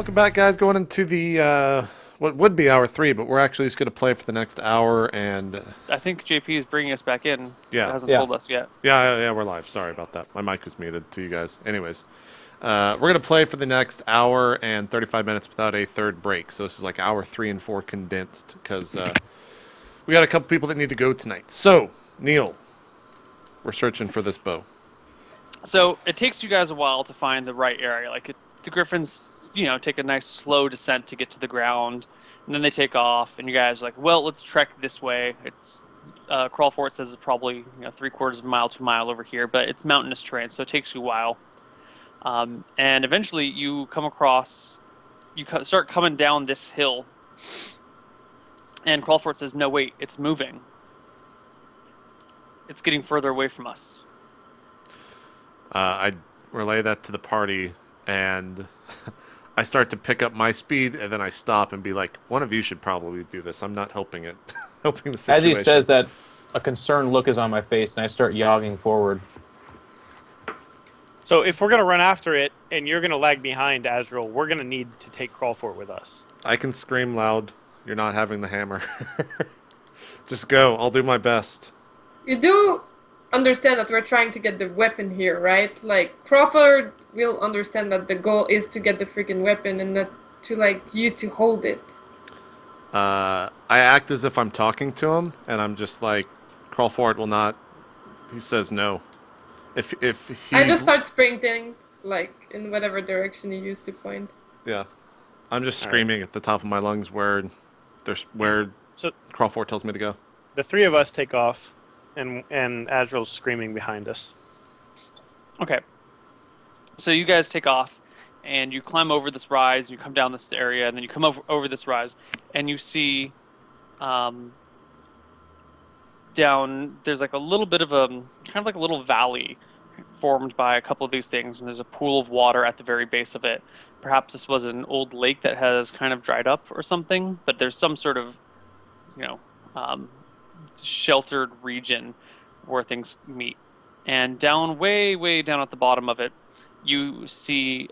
Welcome back, guys. Going into the what would be hour 3, but we're actually just going to play for the next hour. And I think JP is bringing us back in. Yeah. It hasn't told us yet. Yeah, we're live. Sorry about that. My mic was muted to you guys. Anyways, we're going to play for the next hour and 35 minutes without a third break. So this is like hour 3 and 4 condensed because we got a couple people that need to go tonight. So, Neal, we're searching for this bow. So it takes you guys a while to find the right area. Like the griffins, take a nice slow descent to get to the ground, and then they take off. And you guys are like, well, let's trek this way. It's Crawl Fort says it's probably 3/4 of a mile to a mile over here, but it's mountainous terrain, so it takes you a while. And eventually, you come across, start coming down this hill, and Crawl Fort says, no, wait, it's moving. It's getting further away from us. I relay that to the party, and I start to pick up my speed, and then I stop and be like, one of you should probably do this. I'm not helping it. Helping the situation. As he says that, a concerned look is on my face, and I start yogging forward. So if we're going to run after it, and you're going to lag behind, Azrael, we're going to need to take Crawl Fort with us. I can scream loud. You're not having the hammer. Just go. I'll do my best. You do understand that we're trying to get the weapon here, right? Like, Crawford will understand that the goal is to get the freaking weapon and not to, you to hold it. I act as if I'm talking to him, and I'm just like, Crawford will not... He says no. If he... I just start sprinting, in whatever direction he used to point. Yeah. I'm just screaming at the top of my lungs where Crawford tells me to go. The three of us take off, and Azrael's screaming behind us. Okay. So you guys take off, and you climb over this rise, and you come down this area, and then you come over this rise, and you see down, there's a little bit of a little valley formed by a couple of these things, and there's a pool of water at the very base of it. Perhaps this was an old lake that has kind of dried up or something, but there's some sort of, sheltered region where things meet. And down, way down at the bottom of it, you see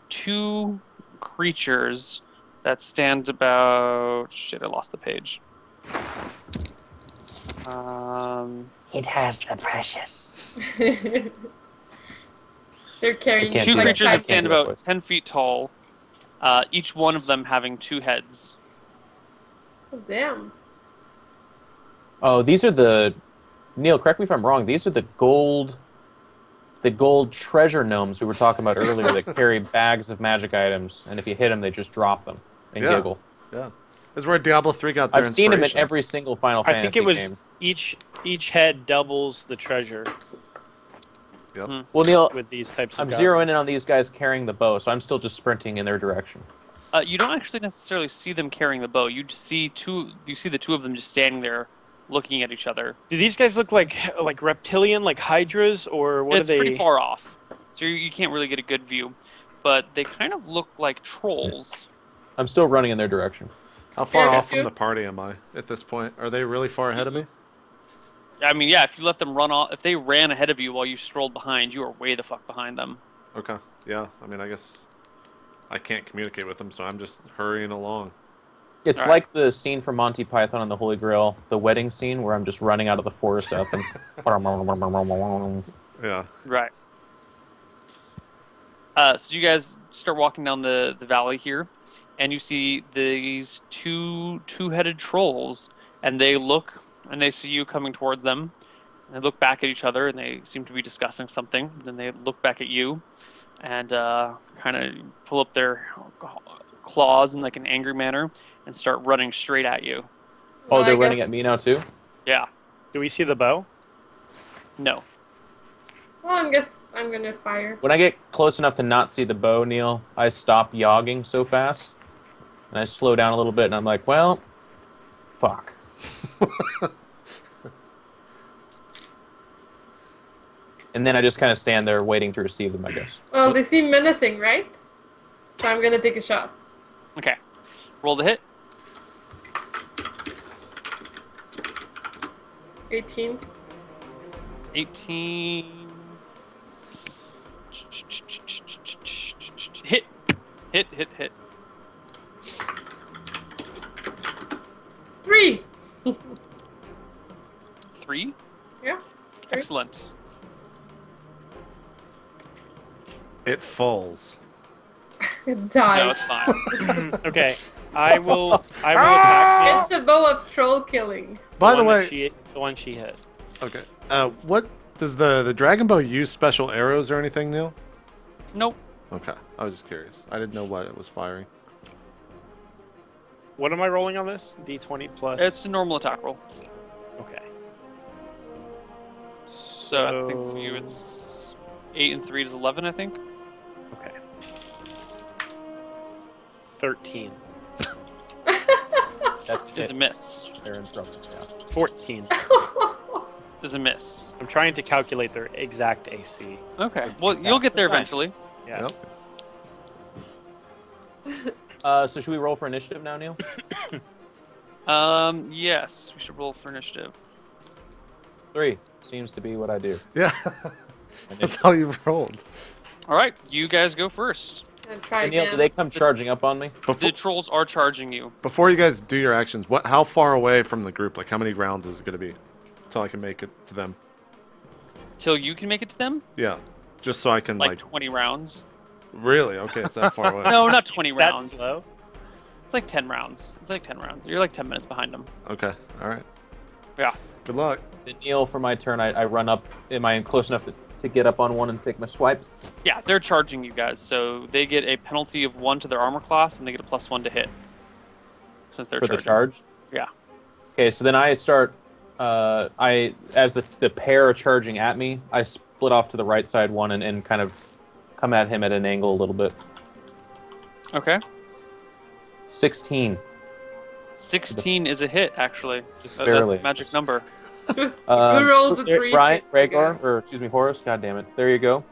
two creatures that stand about... Shit, I lost the page. It has the precious. They're carrying two creatures that stand about 10 feet tall, each one of them having 2 heads. Oh, damn. Oh, these are the... Neal, correct me if I'm wrong. These are the gold treasure gnomes we were talking about earlier that carry bags of magic items, and if you hit them, they just drop them and giggle. Yeah. This is where Diablo 3 got their I've seen them in inspiration. every single Final Fantasy I think it was game. each head doubles the treasure. Yep. Well, Neal, with these types of I'm goblins. zeroing in on these guys carrying the bow, so I'm still just sprinting in their direction. You don't actually necessarily see them carrying the bow. You just see the two of them just standing there, looking at each other. Do these guys look like reptilian, like hydras, or what It's are they? pretty far off, so you can't really get a good view. But they kind of look like trolls. I'm still running in their direction. How far off from the party am I at this point? Are they really far ahead of me? I mean, yeah, if you let them run off, if they ran ahead of you while you strolled behind, you are way the fuck behind them. Okay. Yeah. I mean, I guess I can't communicate with them, so I'm just hurrying along. It's like the scene from Monty Python and the Holy Grail, the wedding scene, where I'm just running out of the forest up and... Yeah. Right. So you guys start walking down the valley here, and you see these two-headed trolls, and they see you coming towards them, and they look back at each other, and they seem to be discussing something. Then they look back at you, and kind of pull up their claws in an angry manner, and start running straight at you. Oh, they're running at me now too? Yeah. Do we see the bow? No. Well, I guess I'm gonna fire. When I get close enough to not see the bow, Neal, I stop yogging so fast, and I slow down a little bit, and I'm like, well, fuck. And then I just kind of stand there waiting to receive them, I guess. Well, they seem menacing, right? So I'm gonna take a shot. Okay. Roll the hit. 18. 18. Hit. Hit. 3. 3? Yeah. 3. Excellent. It falls. It No, dies. it's fine. Okay, I will attack Neil. It's a bow of troll killing. By the one way, that the one she hit. okay. What does the dragon bow use? Special arrows or anything, Neil? Nope. Okay, I was just curious. I didn't know what it was firing. What am I rolling on this? D20 plus. It's a normal attack roll. Okay. So I think for you it's 8 and 3 is 11, I think. Okay. 13. That's Is a miss. They're in trouble. Yeah. 14. Is a miss. I'm trying to calculate their exact AC. Okay. Well, you'll get there That's fine. eventually. Yeah. Yep. So should we roll for initiative now, Neil? Yes, we should roll for initiative. 3 seems to be what I do. Yeah. That's how you rolled. All right, you guys go first. And try Hey, Neil, again. do they come charging up on me? The trolls are charging you. Before you guys do your actions, how far away from the group? Like, how many rounds is it going to be until I can make it to them? Till you can make it to them? Yeah, just so I can Like 20 rounds. Really? Okay, it's that far away. No, not 20 It's that rounds. slow? It's like 10 rounds. You're like 10 minutes behind them. Okay, all right. Yeah. Good luck. Then Neil, for my turn, I run up. Am I close enough to get up on one and take my swipes? Yeah, they're charging you guys, so they get a penalty of 1 to their armor class, and they get a +1 to hit. Since they're For charging. the charge? Yeah. Okay, so then I start. As the pair are charging at me, I split off to the right side one and kind of come at him at an angle a little bit. Okay. 16. 16 is a hit, actually. Just That's barely. the magic number. Who rolls a 3? Brian, hits together? Rhaegar, or excuse me, Horus. God damn it. There you go.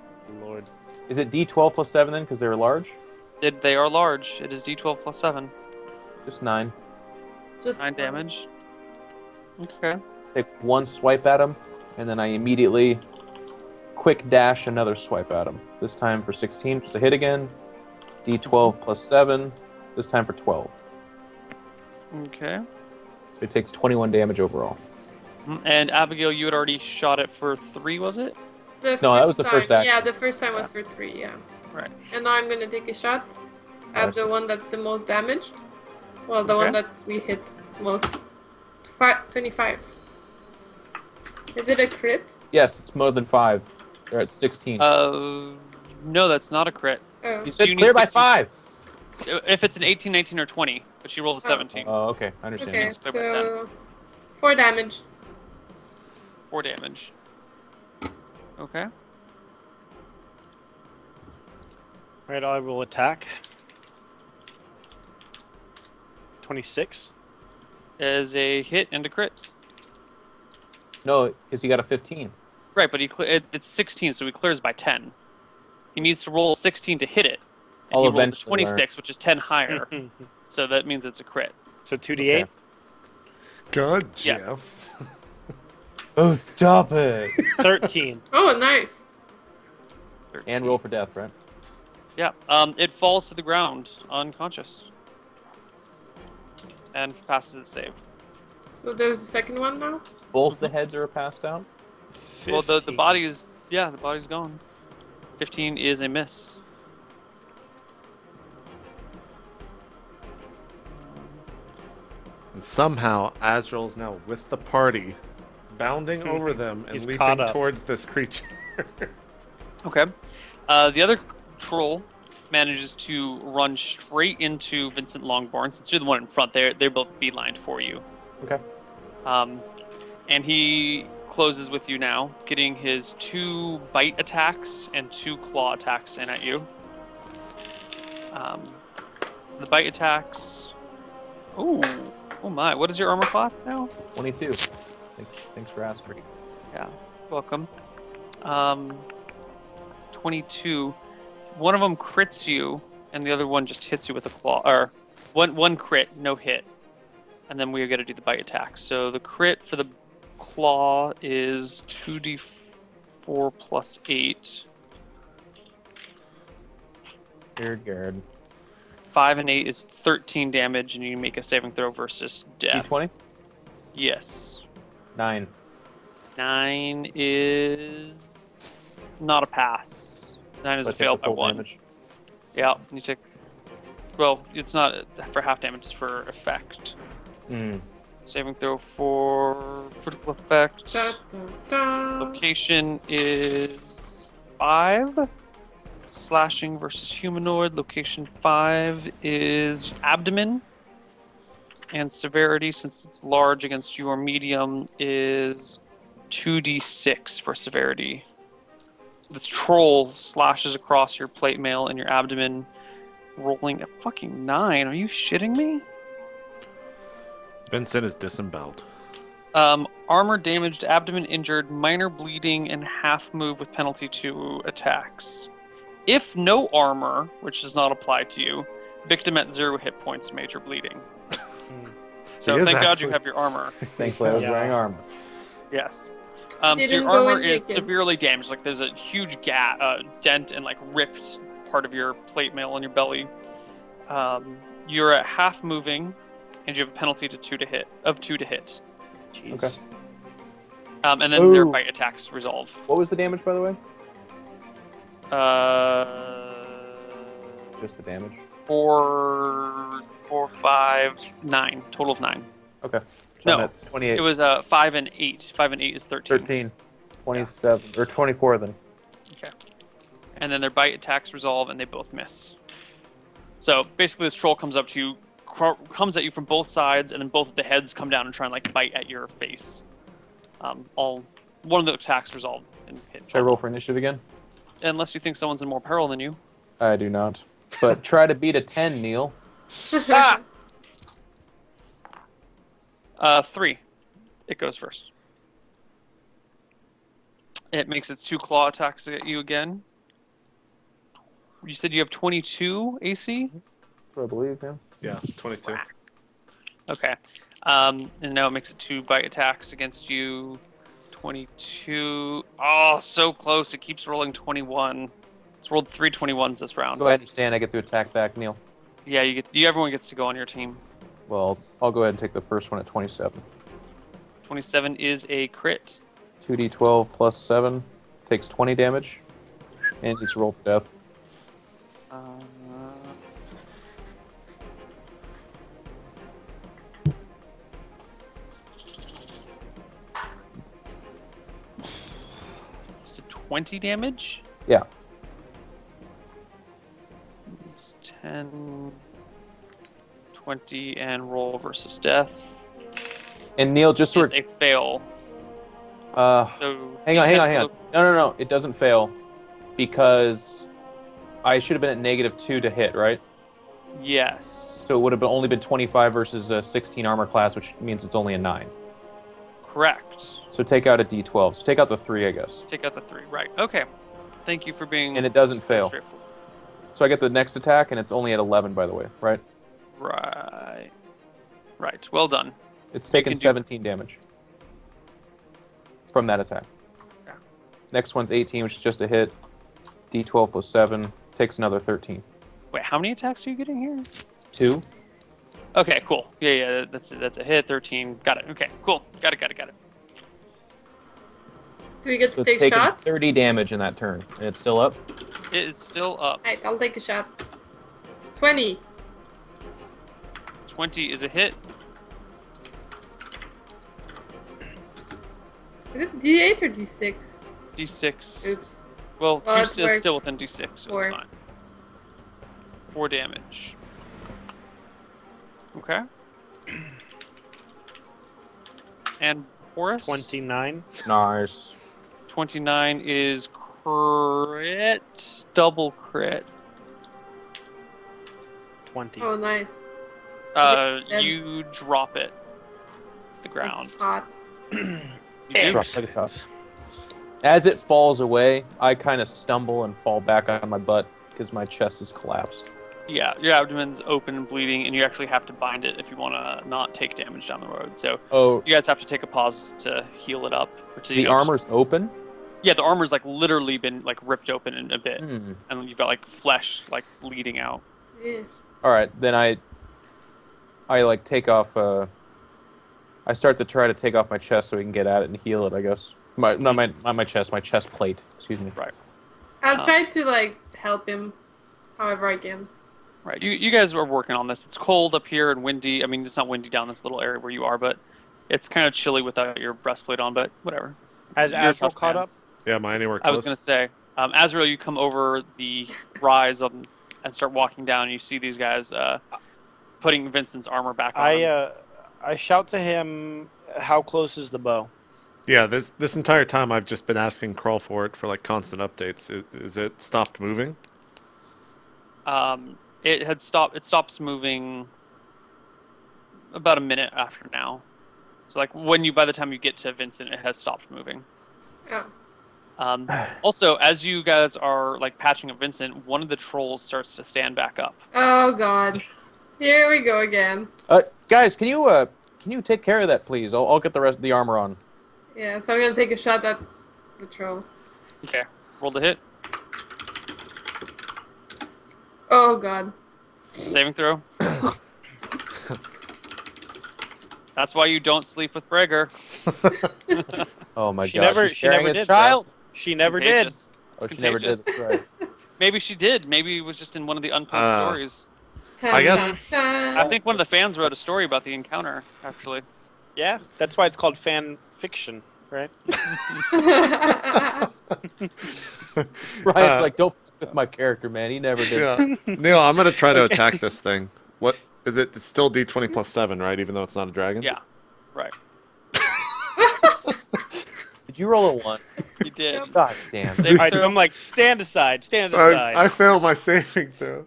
Lord. Is it D12 plus 7 then? Because they were large. They are large. It is D12 plus 7. Just 9. Just 9 damage. Okay. Take one swipe at him, and then I immediately quick dash another swipe at him. This time for 16, just a hit again. D12 plus 7. This time for 12. Okay. So it takes 21 damage overall. And Abigail, you had already shot it for 3, was it? No, that was the first action. Yeah, the first time was for 3, yeah. Right. And now I'm gonna take a shot at Nice. the one that's the most damaged. Well, the one Okay. that we hit most. 25. Is it a crit? Yes, it's more than 5. They're at 16. No, that's not a crit. Oh. you so said you need clear by 16. 5. If it's an 18, 19, or 20, but she rolled a 17. Oh, okay. I understand. Okay, It's clear by 10. so 4 damage. 4 damage. Okay. Right, I will attack. 26. Is a hit and a crit. No, because he got a 15. Right, but it's 16, so he clears by 10. He needs to roll 16 to hit it. And I'll he rolled a eventually 26, which is 10 higher. So that means it's a crit. So 2d8. Okay. Good, Yes. Jeff. Oh, stop it. 13. Oh, nice. 13. And roll for death, right? Yeah. It falls to the ground, unconscious. And passes its save. So there's the second one now? Both the heads are passed out. 15. Well, the body is... Yeah, the body's gone. 15 is a miss. And somehow Azrael's now with the party, bounding over them and He's leaping caught up. towards this creature. Okay. The other troll manages to run straight into Vincent Longborn. Since you're the one in front, they're both beelined for you. Okay. And he closes with you now, getting his 2 bite attacks and 2 claw attacks in at you. So the bite attacks. Oh my! What is your armor class now? 22. Thanks for asking. Yeah, welcome. 22. One of them crits you, and the other one just hits you with a claw. Or one crit, no hit. And then we got to do the bite attack. So the crit for the claw is 2d4 plus 8. Dear Gerd. 5 and 8 is 13 damage, and you make a saving throw versus death. D20? Yes. 9. 9 is not a pass. 9 is So a I take fail the by full 1. damage. Yeah, you take. Well, it's not for half damage; it's for effect. Mm. Saving throw for critical effect. Da, da, da. Location is 5. Slashing versus humanoid. Location 5 is abdomen. And severity, since it's large against your medium, is 2d6 for severity. This troll slashes across your plate mail and your abdomen, rolling a fucking 9. Are you shitting me? Vincent is disemboweled. Armor damaged, abdomen injured, minor bleeding, and half move with penalty to attacks. If no armor, which does not apply to you, victim at 0 hit points, major bleeding. So He is thank God actually- you have your armor. Thankfully, I was Yeah. wearing armor. Yes. So Didn't your go armor in is naked. severely damaged. Like there's a huge dent and like ripped part of your plate mail on your belly. You're at half moving, and you have a penalty to 2 to hit. Jeez. Okay. And then their Ooh. bite attacks resolve. What was the damage, by the way? Just the damage. 4, 5, 9. Total of 9. Okay. So No, I'm at 28. It was 5 and 8. 5 and 8 is 13. 13. 27. Or 24 then. Okay. And then their bite attacks resolve, and they both miss. So basically, this troll comes up to you, comes at you from both sides, and then both of the heads come down and try and like bite at your face. One of the attacks resolve and hit. Should I roll for initiative again? Unless you think someone's in more peril than you. I do not. But try to beat a 10, Neil. Ah! 3. It goes first. It makes its 2 claw attacks at you again. You said you have 22 AC? I believe, yeah. Yeah, 22. Okay. And now it makes it 2 bite attacks against you. 22. Oh, so close. It keeps rolling 21. It's rolled 3 21s this round. So I understand I get to attack back, Neil. Yeah, everyone gets to go on your team. Well, I'll go ahead and take the first one at 27. 27 is a crit. 2d12 plus 7 takes 20 damage. And he's rolled for death. Is it 20 damage? Yeah. It's 10, 20, and roll versus death. And Neil, just so Is a fail. So hang on. D10 No. It doesn't fail. Because I should have been at -2 to hit, right? Yes. So it would have only been 25 versus a 16 armor class, which means it's only a 9. Correct. So take out a d12. So take out the 3, I guess. Take out the 3. Right. Okay. Thank you for being. And it doesn't so fail. straightforward. So I get the next attack, and it's only at 11, by the way, right? Right. Right. Well done. It's taken can do- 17 damage from that attack. Yeah. Next one's 18, which is just a hit. D12 plus 7 takes another 13. Wait, how many attacks are you getting here? 2. Okay, cool. Yeah, that's a hit. 13. Got it. Okay, cool. Got it. Do we get So to it's take taken shots? 30 damage in that turn, and it's still up. It is still up. Alright, I'll take a shot. 20. 20 is a hit. Is it D8 or D6? D6. Oops. Well, Well, it's it still works. within D6, so 4. it's fine. 4 damage. Okay. And Horace? 29. Nice. 29 is crit. Double crit. 20. Oh, nice. Then- You drop it to the ground. It's hot. You do? Drop like it's hot. As it falls away, I kind of stumble and fall back on my butt because my chest is collapsed. Yeah, your abdomen's open and bleeding, and you actually have to bind it if you want to not take damage down the road. So Oh, you guys have to take a pause to heal it up. Or to, the armor's open? Yeah, the armor's like literally been like ripped open in a bit, Hmm. and you've got like flesh like bleeding out. Yeah. All right, then I like take off. I start to try to take off my chest so we can get at it and heal it. I guess not my chest, my chest plate. Excuse me. Right. I'll try to like help him, however I can. Right. You guys are working on this. It's cold up here and windy. I mean, it's not windy down this little area where you are, but it's kind of chilly without your breastplate on. But whatever. Has You're a Azrael tough caught man. up? Yeah, am I anywhere I close? was gonna say, Azrael, you come over the rise and start walking down. And you see these guys putting Vincent's armor back on. him. I shout to him, "How close is the bow?" Yeah, this entire time I've just been asking Crawl for it for like constant updates. Is it stopped moving? It had stopped. It stops moving about a minute after now. So like by the time you get to Vincent, it has stopped moving. Oh. Also, as you guys are like patching up Vincent, one of the trolls starts to stand back up. Oh God. Here we go again. Guys, can you take care of that, please? I'll get the rest of the armor on. Yeah, so I'm gonna take a shot at the troll. Okay, roll the hit. Oh God. Saving throw. That's why you don't sleep with Brager. Oh my She God! never- she's she carrying never his did, child. She never did. Contagious. Oh, It's she never did. contagious. That's right. Maybe she did. Maybe it was just in one of the unpublished stories. I guess- I think one of the fans wrote a story about the encounter, actually. Yeah, that's why it's called fan fiction, right? Ryan's like, don't f with my character, man. He never did. Yeah. Neil, I'm gonna try to attack this thing. What is it? It's still D20 plus 7, right? Even though it's not a dragon. Yeah, right. Did you roll a 1? You did. God damn. Saving All right, so throw. I'm like, stand aside. I failed my saving throw.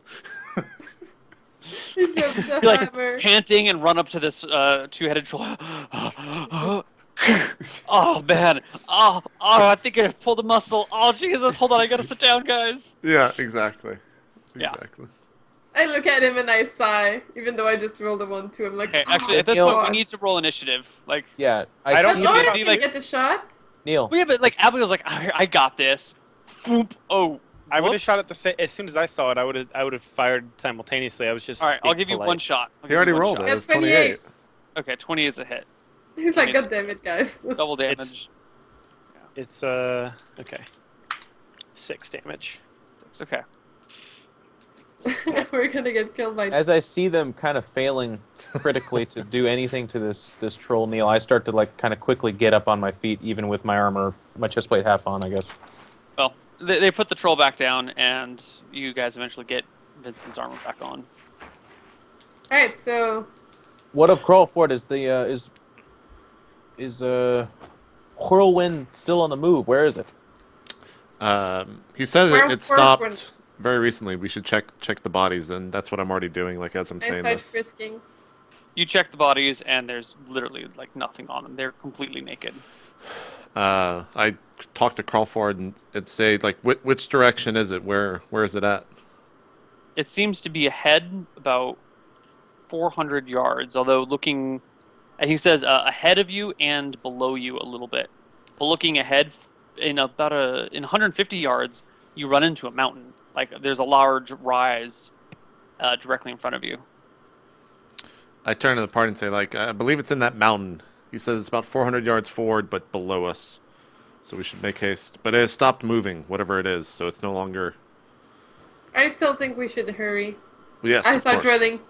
He dropped the You like hammer. panting and run up to this two-headed troll. Oh man! Oh, I think I pulled a muscle. Oh Jesus! Hold on, I gotta sit down, guys. Yeah, exactly. Yeah. Exactly. I look at him and I sigh, even though I just rolled a 1 too. I'm like, Okay, actually, at this Neil- point, we need to roll initiative. Like, Yeah, I don't see but think you- Oris be can like- get the shot. Neil. well, yeah, but like Abigail's like, I got this. Foop. Oh. I would have whoops. shot at as soon as I saw it. I would have fired simultaneously. I was just. All right, I'll being give you polite. one shot. I'll He give already you one rolled shot. it. It was That's 28. 28. Okay, 20 is a hit. He's like, It's- God damn it, guys. Double damage. It's okay. 6 damage. Okay. We're gonna get killed by. As I see them kind of failing critically to do anything to this troll, Neil, I start to like kind of quickly get up on my feet, even with my armor, my chest plate half on, I guess. Well, they put the troll back down, and you guys eventually get Vincent's armor back on. Alright, so What of Crawlford? Is the whirlwind still on the move? Where is it? He says Where's it stopped Scorpion? very recently. We should check the bodies, and that's what I'm already doing. Like as I'm I saying start this. frisking. You check the bodies, and there's literally like nothing on them. They're completely naked. I talk to Crawford and say like, which direction is it? Where is it at? It seems to be ahead about 400 yards, although looking, and he says ahead of you and below you a little bit. But looking ahead, in 150 yards, you run into a mountain. Like there's a large rise directly in front of you. I turn to the party and say like, I believe it's in that mountain. He says it's about 400 yards forward, but below us. So we should make haste. But it has stopped moving, whatever it is. So it's no longer. I still think we should hurry. Yes. I of start course. running.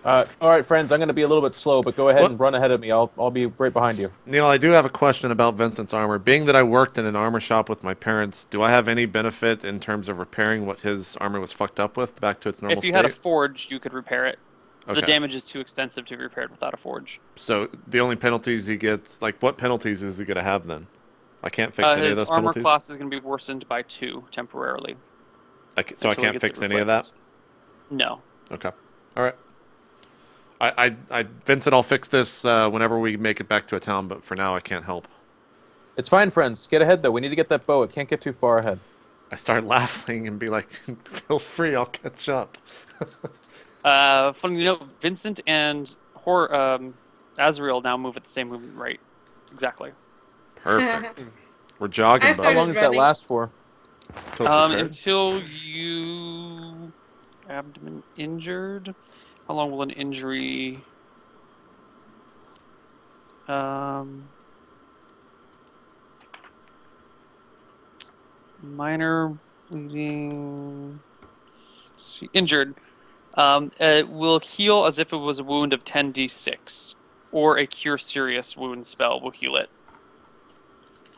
All right, friends, I'm going to be a little bit slow, but go ahead What? and run ahead of me. I'll be right behind you. Neil, I do have a question about Vincent's armor. Being that I worked in an armor shop with my parents, do I have any benefit in terms of repairing what his armor was fucked up with back to its normal If you state? had a forge, you could repair it. Okay. The damage is too extensive to be repaired without a forge. So the only penalties he gets, like what penalties is he going to have then? I can't fix any of His those armor penalties? class is going to be worsened by 2 temporarily. So I until he can't gets fix it any of that? replaced. No. Okay. All right. Vincent, I'll fix this whenever we make it back to a town, but for now I can't help. It's fine, friends. Get ahead, though. We need to get that bow. It can't get too far ahead. I start laughing and be like, feel free, I'll catch up. Funny to note, Vincent and Azrael now move at the same movement rate. Exactly. Perfect. We're jogging, I How buddy. started long does that running. last for? Till it's repaired. Until you Abdomen injured. How long will an injury... minor bleeding... Let's see. Injured. It will heal as if it was a wound of 10d6. Or a cure serious wound spell will heal it.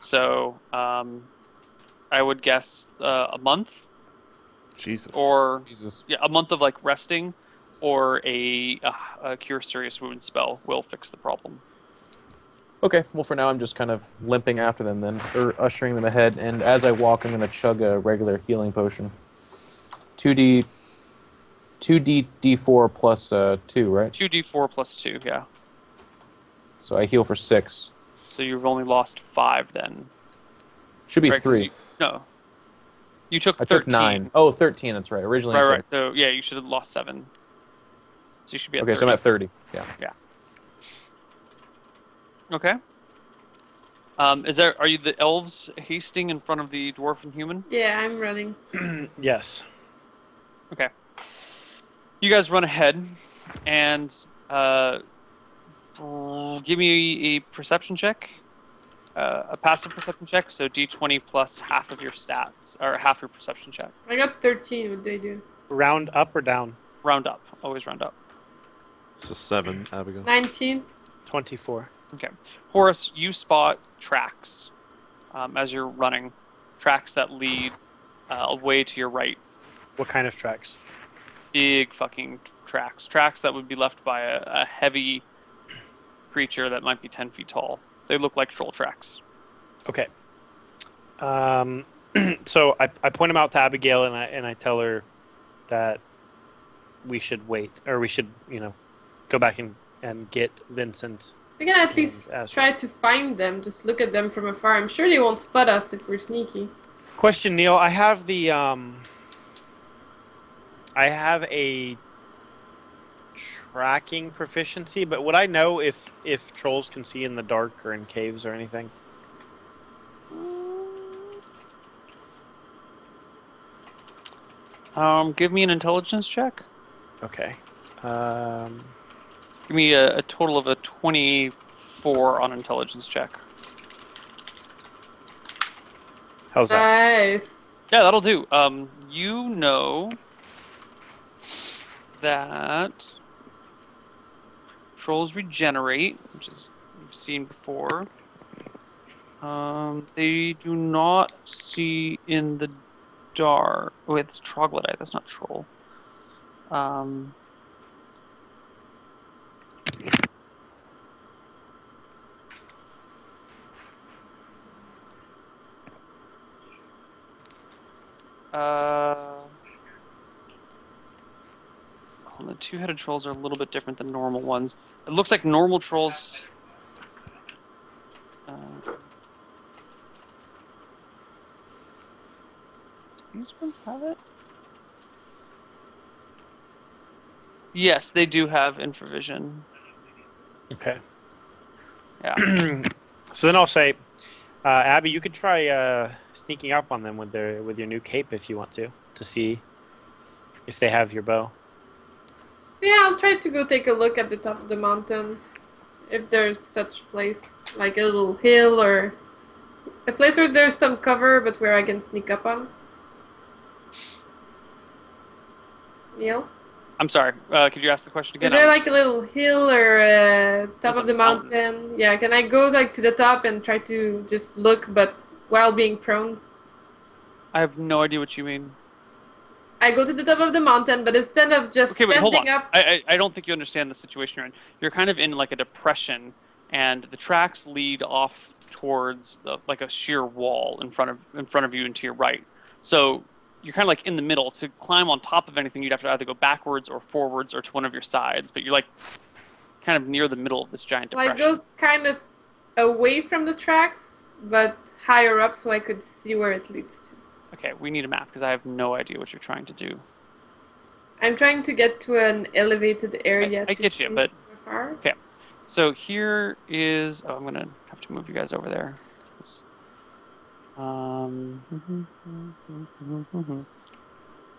So, I would guess a month. Jesus. Or Jesus. yeah, a month of like resting, or a cure serious wound spell will fix the problem. Okay, well for now I'm just kind of limping after them then, or ushering them ahead, and as I walk I'm going to chug a regular healing potion. 2d4 plus 2, right? 2d4 plus 2, yeah. So I heal for 6. So you've only lost 5 then. Should be Right, 'cause 3. No. You took I 13. took 9. Oh, 13, that's right. Originally Right, you said- right. So yeah, you should have lost 7. So you should be at Okay, 30. so I'm at 30. Yeah. Okay. Are you the elves hasting in front of the dwarf and human? Yeah, I'm running. Yes. Okay. You guys run ahead, and give me a perception check, a passive perception check. So d20 plus half of your stats, or half your perception check. I got 13. What do I do? Round up or down? Round up. Always round up. So 7, Abigail. 19. 24. Okay. Horace, you spot tracks as you're running. Tracks that lead away to your right. What kind of tracks? Big fucking tracks. Tracks that would be left by a heavy creature that might be 10 feet tall. They look like troll tracks. Okay. So I point them out to Abigail and I tell her that we should wait, or we should, go back and get Vincent. We can at least Azrael. try to find them. Just look at them from afar. I'm sure they won't spot us if we're sneaky. Question, Neil. I have the I have a tracking proficiency, but would I know if trolls can see in the dark or in caves or anything? Give me an intelligence check. Okay. Give me a total of a 24 on intelligence check. How's that? Nice. Yeah, that'll do. You know that trolls regenerate, which is you've seen before. They do not see in the dark. Oh, it's troglodyte. That's not troll. The two-headed trolls are a little bit different than normal ones. It looks like normal trolls. Do these ones have it? Yes, they do have infravision. Okay. Yeah. So then I'll say, Abby, you could try sneaking up on them with your new cape if you want to see if they have your bow. Yeah, I'll try to go take a look at the top of the mountain. If there's such place, like a little hill or a place where there's some cover but where I can sneak up on. Neil? I'm sorry. Could you ask the question again? Is there like a little hill or top There's of a the mountain? Yeah, can I go like to the top and try to just look but while being prone? I have no idea what you mean. I go to the top of the mountain, but instead of just Okay, wait, hold on. standing up... I don't think you understand the situation you're in. You're kind of in like a depression, and the tracks lead off towards like a sheer wall in front of you and to your right. So you're kind of like in the middle. To climb on top of anything, you'd have to either go backwards or forwards or to one of your sides. But you're like kind of near the middle of this giant Well, depression. I go kind of away from the tracks, but higher up so I could see where it leads to. Okay, we need a map because I have no idea what you're trying to do. I'm trying to get to an elevated area I to get see you, but from afar. okay. So here is. Oh, I'm gonna have to move you guys over there.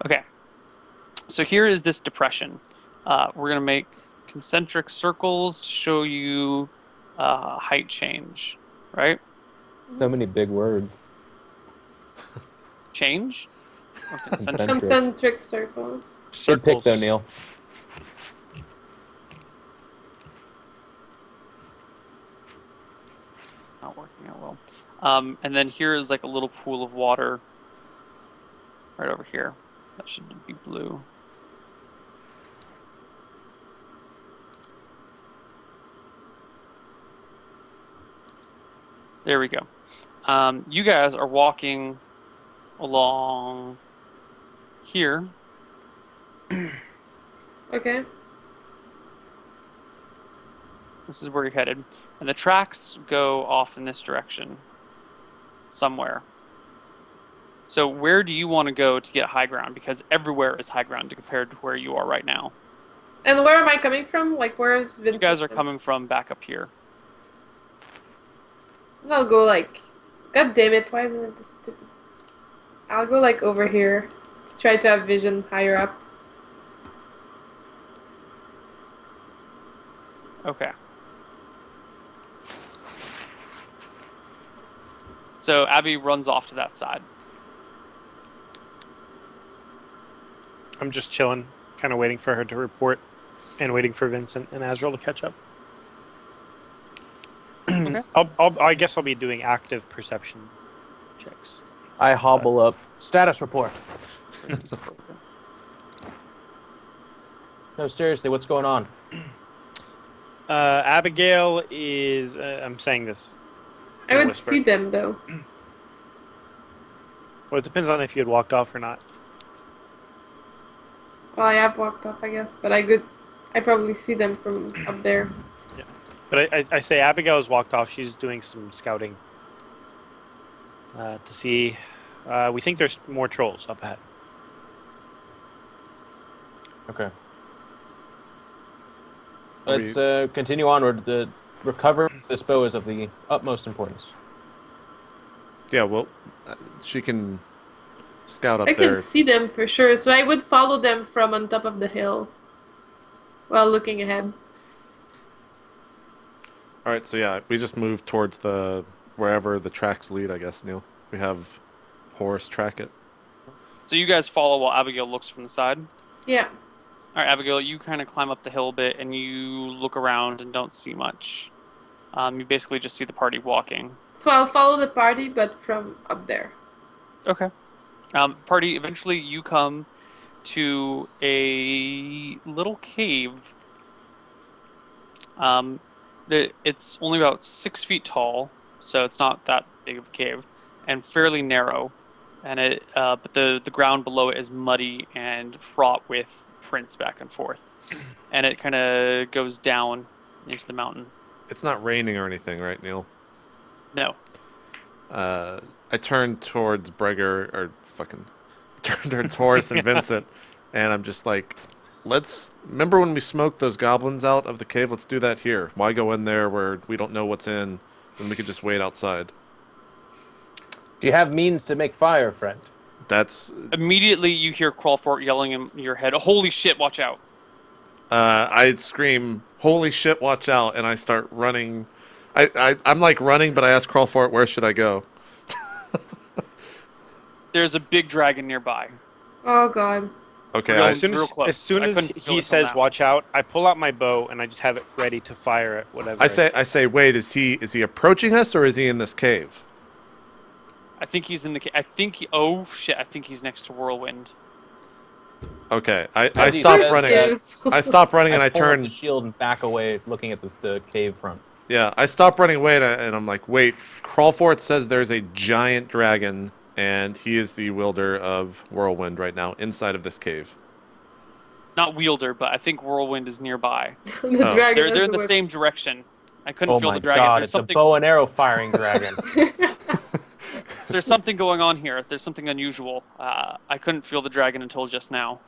Okay. So here is this depression. We're going to make concentric circles to show you height change, right? So many big words. Change? Or concentric? Concentric circles. Good pick though, Neil. Not working out well. And then here is like a little pool of water right over here. That should be blue. There we go. You guys are walking along here. Okay. This is where you're headed. And the tracks go off in this direction. Somewhere. So where do you want to go to get high ground? Because everywhere is high ground compared to where you are right now. And where am I coming from? Like, where is Vincent? You guys are coming from back up here. I'll go like... God damn it, why isn't it this stupid? I'll go like over here to try to have vision higher up. Okay. So Abby runs off to that side. I'm just chilling, kind of waiting for her to report, and waiting for Vincent and Azrael to catch up. Okay. I guess I'll be doing active perception checks. I hobble up. Status report. No, seriously, what's going on? Abigail is. I'm saying this. I in a would whisper. see them though. Well, it depends on if you had walked off or not. Well, I have walked off, I guess, but I probably see them from up there. But I say Abigail has walked off. She's doing some scouting to see. We think there's more trolls up ahead. Okay. Let's continue onward. The recover this bow is of the utmost importance. Yeah, well, she can scout up I there. can see them for sure, so I would follow them from on top of the hill while looking ahead. All right, so yeah, we just move towards the wherever the tracks lead, I guess, Neil. We have Horus track it. So you guys follow while Abigail looks from the side. Yeah. All right, Abigail, you kind of climb up the hill a bit, and you look around and don't see much. You basically just see the party walking. So I'll follow the party, but from up there. Okay. Party, eventually you come to a little cave. It's only about 6 feet tall, so it's not that big of a cave, and fairly narrow. And but the ground below it is muddy and fraught with prints back and forth, and it kind of goes down into the mountain. It's not raining or anything, right, Neil? No. I turn towards Breger, or fucking, turn towards Horus and Vincent, and I'm just like, remember when we smoked those goblins out of the cave? Let's do that here. Why go in there where we don't know what's in, when we could just wait outside? Do you have means to make fire, friend? That's... Immediately you hear Crawford yelling in your head, "Holy shit, watch out!" I scream, "Holy shit, watch out!" and I start running. I'm like running, but I ask Crawford, "Where should I go?" There's a big dragon nearby. Oh god. Okay, Real- As soon real as, close. as soon I as couldn't feel he it from says that "watch out," I pull out my bow and I just have it ready to fire at whatever. I say, wait, is he approaching us or is he in this cave? I think he's in the. Oh shit! I think he's next to Whirlwind. Okay, I As he stop says running. that, I stop running and I pull up turn. the shield and back away, looking at the cave front. Yeah, I stop running away and I'm like, wait, Crawford says there's a giant dragon and he is the wielder of Whirlwind right now inside of this cave. Not Wielder, but I think Whirlwind is nearby. The Oh. dragon They're has in the whip. same direction. I couldn't Oh feel my the dragon. god, There's it's a something. bow and arrow firing dragon. There's something going on here. There's something unusual. I couldn't feel the dragon until just now.